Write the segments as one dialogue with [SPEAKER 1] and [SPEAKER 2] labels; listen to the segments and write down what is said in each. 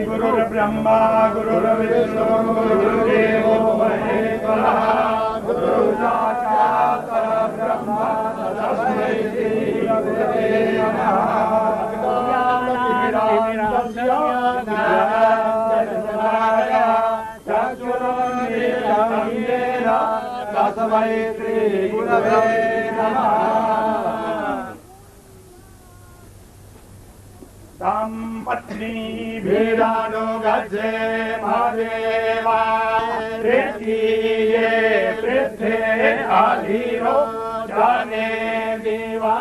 [SPEAKER 1] गुरुर्ब्रह्मा गुरुर्विष्णु गुरुर्देवो महेश्वरः गुरु साक्षात् परब्रह्म तस्मै श्री गुरवे नमः। तस्मै श्री गुरवे नमः। तां पत्नी भेदानुगच्छे महादेवा प्रीतिये पृथ्वे आधीरो जाने देवा।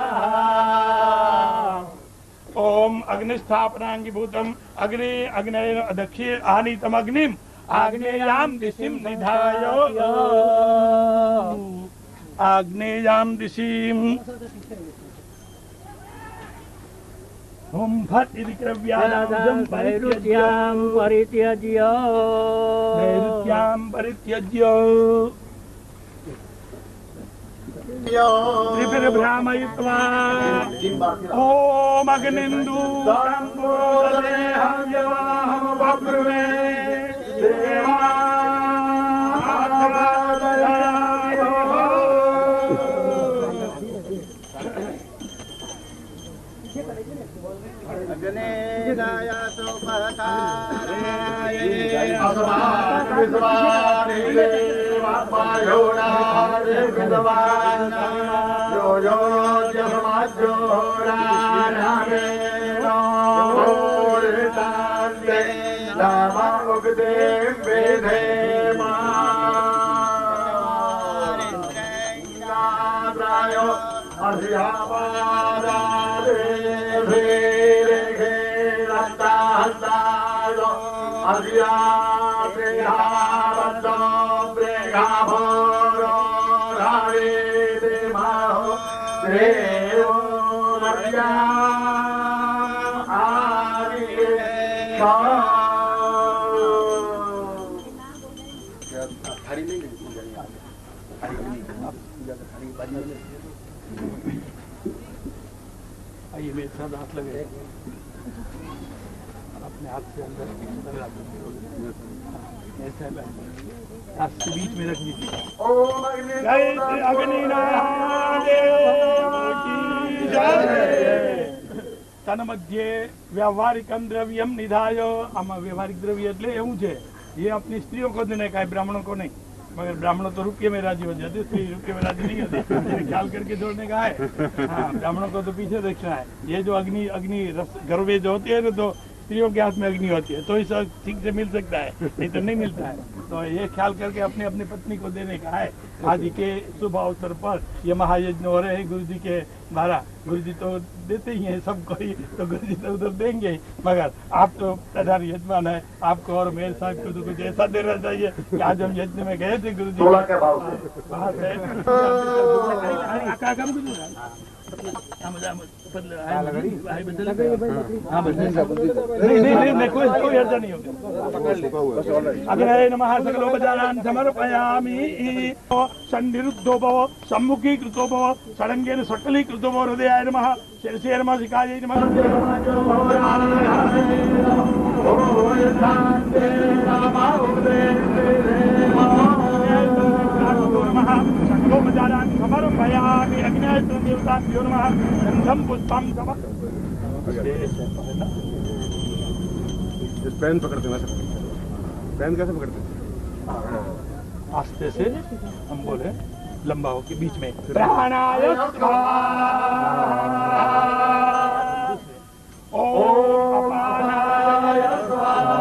[SPEAKER 1] ओम अग्निस्थापनांगिभूतम अग्नि अग्नय दक्षिण आनीतम अग्निम आग्नेयाम दिशिम निधायो आग्नेयाम दिशिम ओम फट इति क्रव्यानां परित्याज्यं परित्यज्य त्रिभिर्भ्रामयित्वा ओम अग्निन्दु संपूर्णदेहं बभ्रुवे देवा अग्नेयातो परकाराय अस्मात् विद्वाने वायोनारे विद्वान् यो यो जमाजोरानामे नोरितान्ते नामा उगदे वेदे मारिन्द्रैन्द्रायो अधियावादारे आइए मेरे साथ हाथ लगे अपने हाथ से अंदर ऐसा आपके बीच में रख दीजिए। जय श्री अग्निनारायण की जय। तन मध्य व्यावहारिकम द्रव्यम निधाय आमा व्यवहारिक द्रव्य એટલે એવું છે ये अपनी स्त्रियों को देने का है, ब्राह्मणों को नहीं। मगर ब्राह्मणों तो रुपये में राजी हो जाते, स्त्री रुपये में राजी नहीं होती, ख्याल करके जोड़ने का है। हाँ, ब्राह्मणों को तो पीछे देखना है। ये जो अग्नि अग्नि रस गर्वे जो होती है ना, तो स्त्रियों के हाथ में अग्नि होती है, तो इस ठीक से मिल सकता है, नहीं तो नहीं मिलता है। तो ये ख्याल करके अपने अपनी पत्नी को देने का है। आज के शुभ अवसर पर ये महायज्ञ हो रहे हैं गुरु जी के द्वारा। गुरु जी तो देते ही हैं सबको ही, तो गुरु जी तो उधर देंगे ही, मगर आप तो प्रधान यजमान है, आपको और मेरे साहब को तो कुछ ऐसा देना चाहिए कि आज हम यज्ञ में गए थे गुरु जी कोई अर्जा नहीं होगा। अग्नये नमः सकलोपचारान् समर्पयामि। सन्निरुद्धो भव सम्मुखीकृतो भव षडङ्गेन सकलीकृतो भव। हृदयाय नमः शिरसे नमः शिखायै नमः। सकलोपचारान् समर्पयामि। अग्नये देवताभ्यो नमः। गन्धं पुष्पं समः।
[SPEAKER 2] पेन पकड़ते हैं, पेन कैसे पकड़ते हैं?
[SPEAKER 1] आस्ते से हम बोले लंबा हो के बीच में प्राणाय स्वाहा ओम अपानाय स्वाहा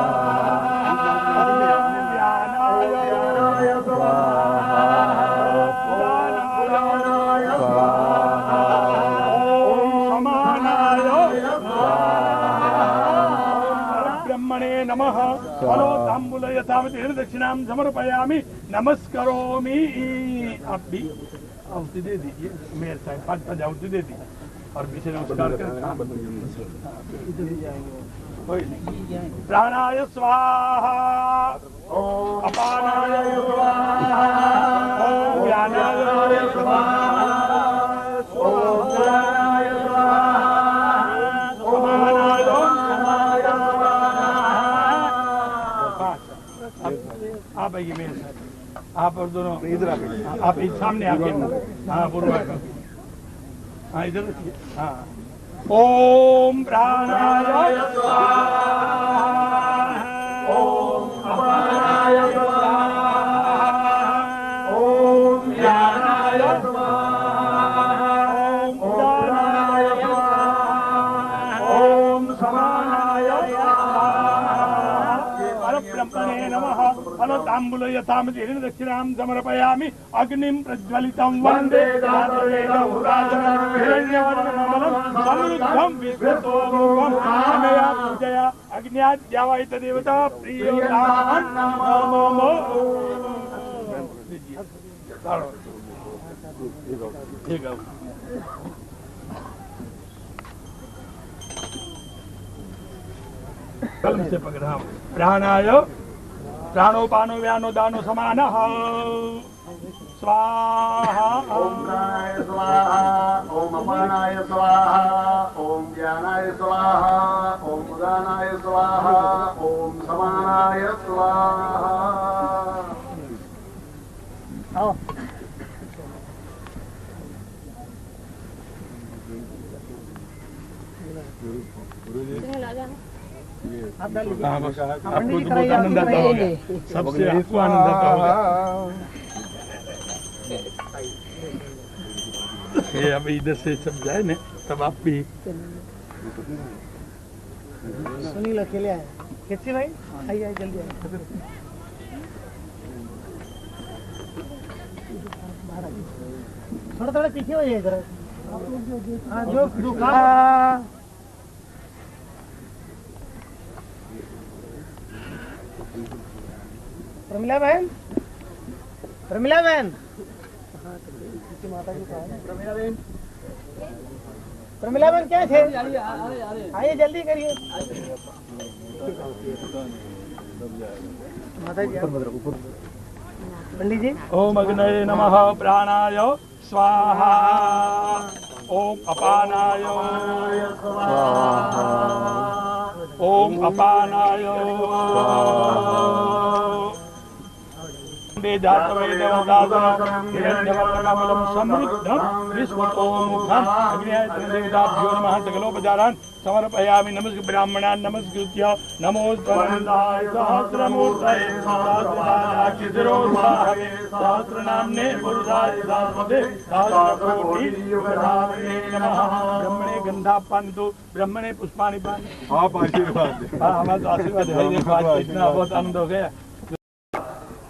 [SPEAKER 1] व्यानाय स्वाहा उदानाय स्वाहा ओम समानाय स्वाहा ब्रह्मणे नमः। फलो तांबूल यथावति दक्षिणां समर्पयामि नमस्करोमि। आप भी आहुति दे दीजिए, मेरे साहब 5 आहुति दे दीजिए और पीछे नमस्कार कर प्राणाय स्वाहा अपानाय स्वाहा व्यानाय स्वाहा उदानाय स्वाहा समानाय स्वाहा आप आइए मेरे साथ, आप और दोनों
[SPEAKER 2] इधर आके
[SPEAKER 1] आप इस सामने आके, हाँ पूर्वा का, हाँ इधर रखिए, हाँ। ओम प्राणाय स्वाहा, ओम अपानाय स्वाहा, ओम ज्ञानाय स्वाहा, ओम उदानाय स्वाहा, ओम समानाय स्वाहा। परब्रह्मणे नमः। फलताम्बूल यथामति दक्षिणां समर्पयामि। अग्निं प्रज्वलितं वन्दे जातवेदहुराजनं हिरण्यवर्णकमलं समृद्धं विश्वतोमुखं अनया पूजया अग्न्याद्यावैत देवता प्रियोदानं नमो। ठीक है। कल से पकड़ा प्राणाय प्राणोपानो व्यानो दानो समानः स्वाहा।
[SPEAKER 3] ओम प्राणाय स्वाहा, ओम अपानाय स्वाहा, ओम ज्ञानाय स्वाहा, ओम उदानाय स्वाहा, ओम समानाय स्वाहा।
[SPEAKER 1] हाँ, बस आपको तो बहुत आनंद आता होगा, सबसे आपको आनंद आता होगा। ये अब इधर से सब जाए ना तब आप भी
[SPEAKER 4] सुनील अकेले आए। कितने भाई आइए आइए जल्दी आइए। थोड़ा थोड़ा पीछे हो जाइए जरा। हाँ जो दुकान प्रमिला बहन, प्रमिला बहन, माता जी प्रमिला बहन क्या थे? आइए जल्दी करिए। माता जी पंडित जी।
[SPEAKER 1] ओम अग्नये नमः प्राणाय स्वाहा, ओम अपानाय स्वाहा, ओम अपानाय जातवेदवदासनं हिरण्यवर्णकमलं समृद्धं विश्वतोमुखम् अग्न्यादेवताभ्यो नमः। सकलोपचारान् समर्पयामि। नमस्कार ब्राह्मणान् नमस्कृत्य नमोस्तनन्दाय सहस्रमूर्तये सहस्रपादाक्षिशिरोद्भावे सहस्रनाम्ने पुरुषाय सहस्रपदे सहस्रकोटियुगधारिणे नमः। ब्रह्मणे गन्धापान्तु, ब्रह्मणे पुष्पाणि पान्तु।
[SPEAKER 2] आप आशीर्वाद दें।
[SPEAKER 1] हाँ हमारा तो आशीर्वाद है। ये बात इतना बहुत आनंद हो गया।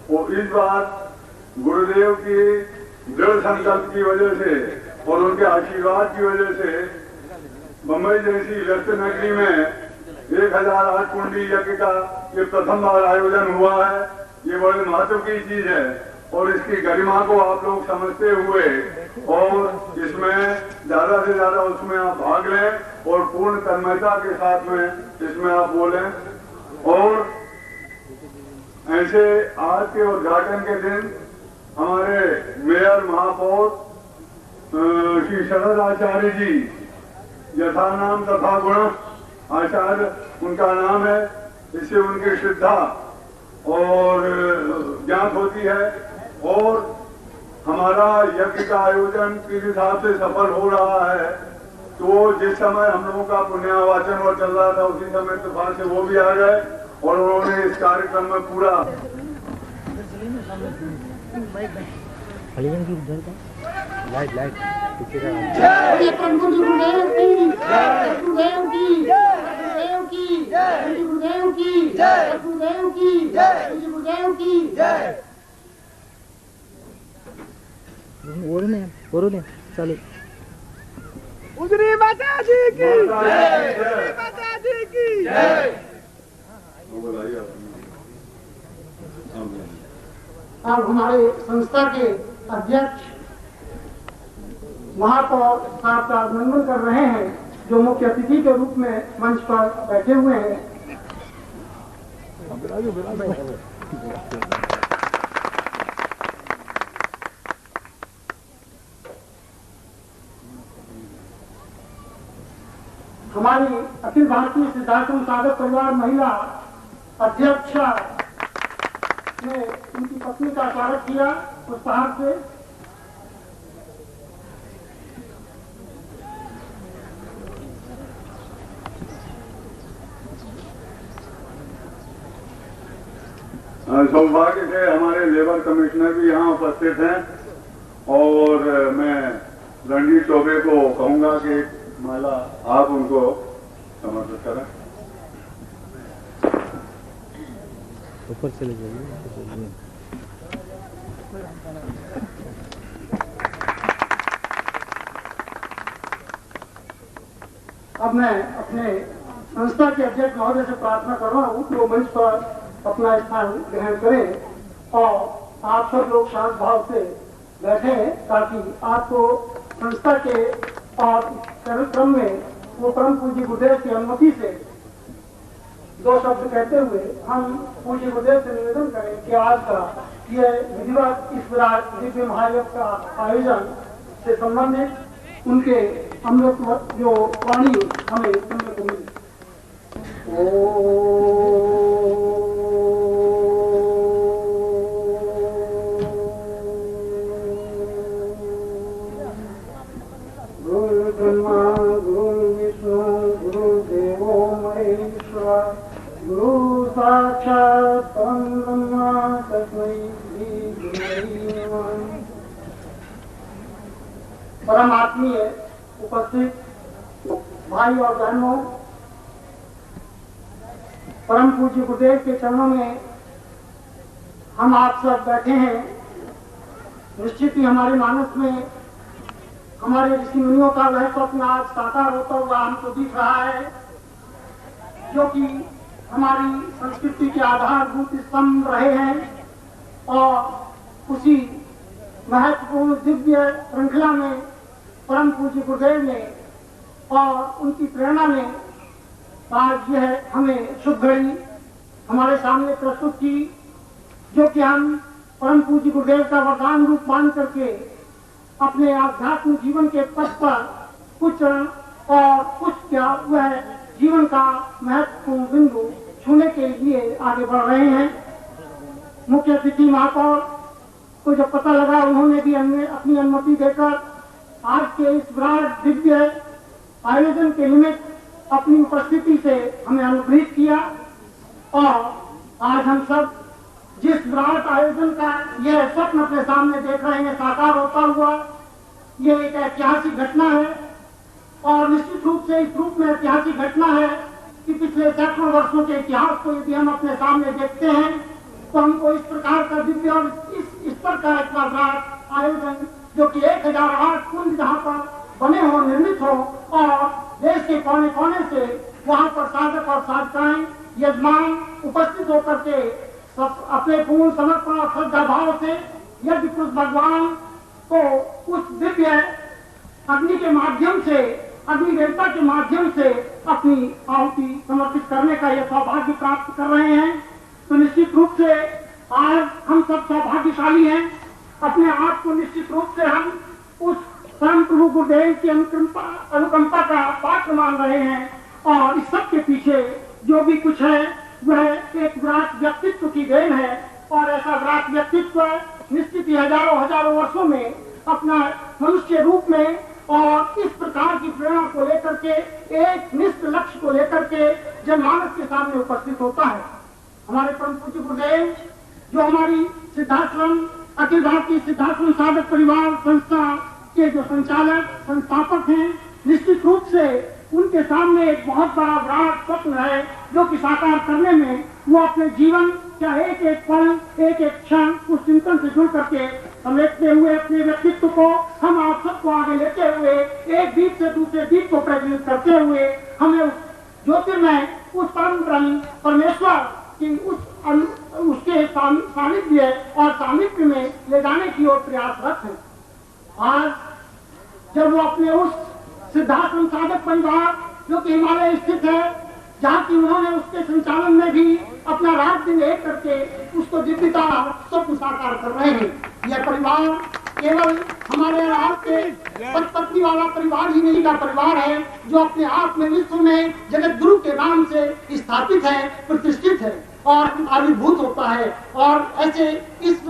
[SPEAKER 3] वो इस बार गुरुदेव की दृढ़ संकल्प की वजह से और उनके आशीर्वाद की वजह से मुंबई जैसी व्यस्त नगरी में 1008 कुंडी यज्ञ का ये प्रथम बार आयोजन हुआ है। ये बड़े महत्व की चीज है और इसकी गरिमा को आप लोग समझते हुए और इसमें ज्यादा से ज्यादा उसमें आप भाग लें और पूर्ण तन्मयता के साथ में इसमें आप बोलें। और ऐसे आज के उद्घाटन के दिन हमारे मेयर महापौर श्री शरद आचार्य जी, यथा नाम तथा गुण आचार्य उनका नाम है, इससे उनकी श्रद्धा और ज्ञात होती है। और हमारा यज्ञ का आयोजन किस हिसाब से सफल हो रहा है, तो जिस समय हम लोगों का पुण्यावाचन और चल रहा था उसी समय इत्तेफाक से वो भी आ गए और उन्होंने इस कार्यक्रम में पूरा
[SPEAKER 2] लाइट लाइट पीछे का
[SPEAKER 5] गुरुदेव की गुरुदेव की गुरुदेव की गुरुदेव की गुरुदेव की गुरुदेव की
[SPEAKER 4] बोलो चलो।
[SPEAKER 1] उजरी माता जी की, उजरी माता जी की जय।
[SPEAKER 5] अब हमारे संस्था के अध्यक्ष महापौर साहब का अभिनंदन कर रहे हैं, जो मुख्य अतिथि के रूप में मंच पर बैठे हुए हैं। हमारी अखिल भारतीय सिद्धार्थ साधक परिवार महिला अध्यक्षा में उनकी पत्नी का स्वागत किया उस पहाड़ से।
[SPEAKER 3] सौभाग्य से हमारे लेबर कमिश्नर भी यहाँ उपस्थित हैं और मैं रणजीत चौबे को कहूंगा कि माला आप उनको समर्पित करें।
[SPEAKER 2] ऊपर चले जाइए।
[SPEAKER 5] अब मैं अपने संस्था के अध्यक्ष महोदय से प्रार्थना कर रहा हूँ कि वो मंच पर अपना स्थान ग्रहण करें और आप सब लोग शांत भाव से बैठे ताकि आपको संस्था के और कार्यक्रम में वो परम पूज्य गुरुदेव की अनुमति से दो शब्द कहते हुए हम पूज्य गुरुदेव से निवेदन करें कि आज का यह विधिवत इस दिव्य महायज्ञ का आयोजन से संबंधित उनके अमृत जो वाणी हमें सुनने को मिली। गुरु ब्रह्मा गुरु विष्णु गुरु देवो महेश्वर गुरु साक्षात् परम ब्रह्मा तस्मै श्री गुरुवे नमः। परम आत्मीय उपस्थित भाई और बहनों, परम पूज्य गुरुदेव के चरणों में हम आप सब बैठे हैं। निश्चित ही हमारे मानस में हमारे ऋषि मुनियों का वह स्वप्न आज साकार होता हुआ हमको दिख रहा है, जो कि हमारी संस्कृति के आधारभूत स्तंभ रहे हैं और उसी महत्वपूर्ण दिव्य श्रृंखला में परम पूज्य गुरुदेव ने और उनकी प्रेरणा ने आज यह हमें शुभ घड़ी हमारे सामने प्रस्तुत की, जो कि हम परम पूज्य गुरुदेव का वरदान रूप मान करके अपने आध्यात्मिक जीवन के पथ पर कुछ और कुछ क्या वह जीवन का महत्वपूर्ण बिंदु छूने के लिए आगे बढ़ रहे हैं। मुख्य अतिथि महापौर को जब पता लगा, उन्होंने भी अपनी अनुमति देकर आज के इस विराट दिव्य आयोजन के निमित्त अपनी उपस्थिति से हमें अनुग्रहित किया और आज हम सब जिस विराट आयोजन का यह स्वप्न अपने सामने देख रहे हैं साकार होता हुआ, यह एक ऐतिहासिक घटना है और निश्चित रूप से इस रूप में ऐतिहासिक घटना है कि पिछले सैकड़ों वर्षों के इतिहास को यदि हम अपने सामने देखते हैं तो हमको इस प्रकार का दिव्य और इस स्तर का इतना विराट आयोजन, जो कि 1008 कुंड जहाँ पर बने हो, निर्मित हो और देश के कोने कोने से वहाँ पर साधक और साधिकाएं यजमान उपस्थित होकर के अपने पूर्ण समर्पण और श्रद्धा भाव से यज्ञ पुरुष भगवान को उस दिव्य अग्नि के माध्यम से, अग्नि देवता के माध्यम से अपनी आहुति समर्पित करने का यह सौभाग्य प्राप्त कर रहे हैं। तो निश्चित रूप से आज हम सब सौभाग्यशाली हैं। अपने आप को निश्चित रूप से हम उस परम प्रभु गुरुदेव की अनुकंपा का पात्र मान रहे हैं और इस सब के पीछे जो भी कुछ है वह एक विराट व्यक्तित्व की देन है और ऐसा विराट व्यक्तित्व निश्चित ही हजारों वर्षों में अपना मनुष्य रूप में और इस प्रकार की प्रेरणा को लेकर के एक निश्चित लक्ष्य को लेकर के जनमानस के सामने उपस्थित होता है। हमारे परम पूज्य गुरुदेव जो हमारी सिद्धाश्रम अखिल भारतीय सिद्धाश्रम साधक परिवार संस्था के जो संचालक संस्थापक हैं, निश्चित रूप से उनके सामने एक बहुत बड़ा विराट स्वप्न है जो कि साकार करने में वो अपने जीवन का एक एक पल, एक एक क्षण उस चिंतन से जुड़ करके समेटते हुए अपने व्यक्तित्व को हम आप सबको आगे लेते हुए एक दीप से दूसरे दीप को प्रज्वलित करते हुए हमें उस ज्योतिर्मय, उस परम ब्रह्म परमेश्वर की उसके सानिध्य और सामिप्य में ले जाने की ओर प्रयासरत है। आज जब वो अपने उस सिद्धाश्रम साधक परिवार जो कि हिमालय स्थित है, जहाँ की उन्होंने उसके संचालन में भी अपना रात दिन एक करके उसको दिव्यता स्वप्न साकार कर रहे हैं। यह परिवार केवल हमारे आपके पत्नी वाला परिवार ही नहीं का परिवार है, जो अपने आप में विश्व में जगत गुरु के नाम से स्थापित है, प्रतिष्ठित है और आविर्भूत होता है। और ऐसे इस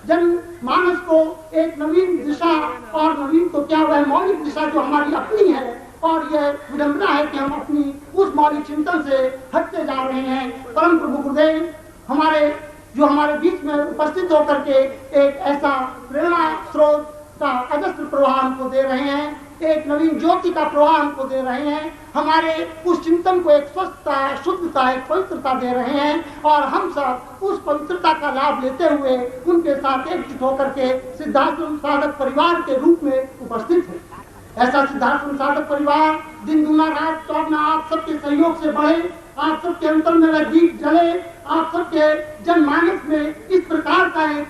[SPEAKER 5] जन मानस को एक नवीन दिशा, और नवीन तो क्या वह मौलिक दिशा जो हमारी अपनी है, और यह विडंबना है कि हम अपनी उस मौलिक चिंतन से हटते जा रहे हैं। परम प्रभु गुरुदेव हमारे बीच में उपस्थित होकर के एक ऐसा प्रेरणा स्रोत का अजस्त्र प्रवाह हमको दे रहे हैं, एक नवीन ज्योति का प्रवाह हमको दे रहे हैं, हमारे उस चिंतन को एक स्वस्थता, शुद्धता, एक पवित्रता दे रहे हैं। और हम सब उस पवित्रता का लाभ लेते हुए उनके साथ एकजुट होकर के सिद्धाश्रम साधक परिवार के रूप में उपस्थित है। ऐसा सिद्धाश्रम साधक परिवार दिन दूना रात चौगना आप सबके सहयोग से बढ़े, आप सबके अंतर में वह दीप जले, आप सबके जनमानस में इस प्रकार का एक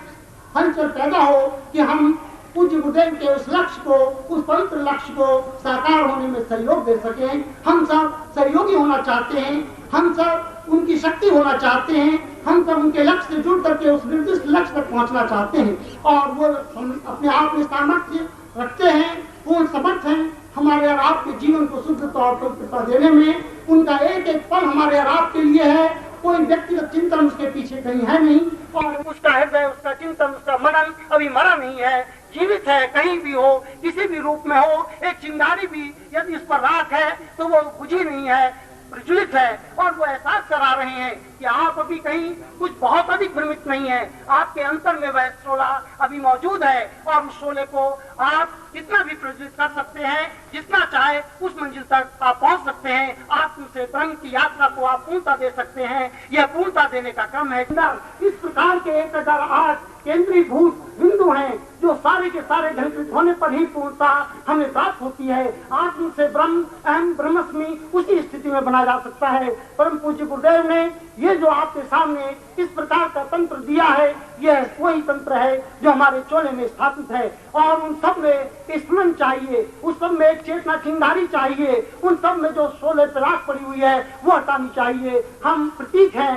[SPEAKER 5] हलचल पैदा हो कि हम पूज्य गुरुदेव के उस लक्ष्य को, उस पवित्र लक्ष्य को साकार होने में सहयोग दे सकें। हम सब सहयोगी होना चाहते हैं, हम सब उनकी शक्ति होना चाहते हैं, हम सब उनके लक्ष्य से जुड़ करके उस निर्दिष्ट लक्ष्य तक पहुंचना चाहते हैं। और वो अपने आप में सामर्थ्य रखते हैं, पूर्ण समर्थ हैं हमारे और आपके जीवन को शुद्धता और पवित्रता देने में। उनका एक एक पल हमारे और आपके लिए है, कोई व्यक्तिगत चिंतन उसके पीछे कहीं है नहीं, और उसका हृदय, उसका चिंतन, उसका मनन अभी मरा नहीं है, जीवित है। कहीं भी हो, किसी भी रूप में हो, एक चिंगारी भी यदि इस पर राख है तो वो बुझी नहीं है, प्रज्वलित है। और वो एहसास करा रहे हैं कि आप अभी कहीं कुछ बहुत अधिक भ्रमित नहीं है, आपके अंतर में वह शोला अभी मौजूद है, और उस शोले को आप जितना भी प्रज्वलित कर सकते हैं, जितना चाहे उस मंजिल तक आप पहुंच सकते हैं। आत्म से ब्रह्म की यात्रा को आप पूर्णता दे सकते हैं। यह पूर्णता देने का क्रम है। इस प्रकार के 1008 केंद्रीय भूत बिंदु हैं, जो सारे के सारे घंटित होने पर ही पूर्णता हमें प्राप्त होती है। आत्म से ब्रह्म, अहम ब्रह्मस्मि, उसी स्थिति में बना जा सकता है। परम पूज्य गुरुदेव ने ये जो आपके सामने इस प्रकार का तंत्र दिया है, यह वही तंत्र है जो हमारे चोले में स्थापित है। और उन सब में स्मरण चाहिए, उस सब में एक चेतना चिंगारी चाहिए, उन सब में जो शोले तलाश पड़ी हुई है वो हटानी चाहिए। हम प्रतीक हैं।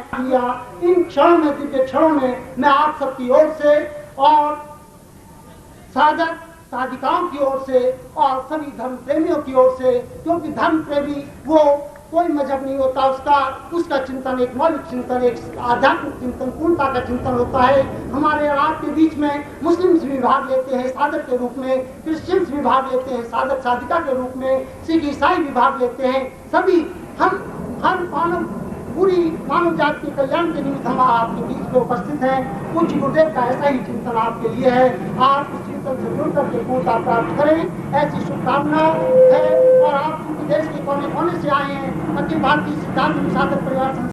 [SPEAKER 5] इन क्षणों में, दिव्य क्षणों में मैं आप सबकी ओर से और साधक साधिकाओं की ओर से और सभी धर्म प्रेमियों की ओर से, क्योंकि धर्म प्रेमी वो कोई मजहब नहीं होता, उसका चिंतन एक मौलिक चिंतन, एक आध्यात्मिक चिंतन, पूर्णता का चिंतन होता है। हमारे और आपके बीच में मुस्लिम्स भी भाग लेते हैं साधक के रूप में, क्रिश्चियंस भी भाग लेते हैं साधक साधिका के रूप में, सिख ईसाई भी भाग लेते हैं। सभी हम हर पूरी मानव जाति के कल्याण के निमित्त हम आपके बीच में उपस्थित हैं। पूज्य गुरुदेव का ऐसा ही चिंतन आपके लिए है। आप उस चिंतन से जुड़ करके पूर्णता प्राप्त करें, ऐसी शुभकामना है। और आप देश के कोने कोने से आए हैं, अखिल भारतीय सिद्धांत साधक परिवार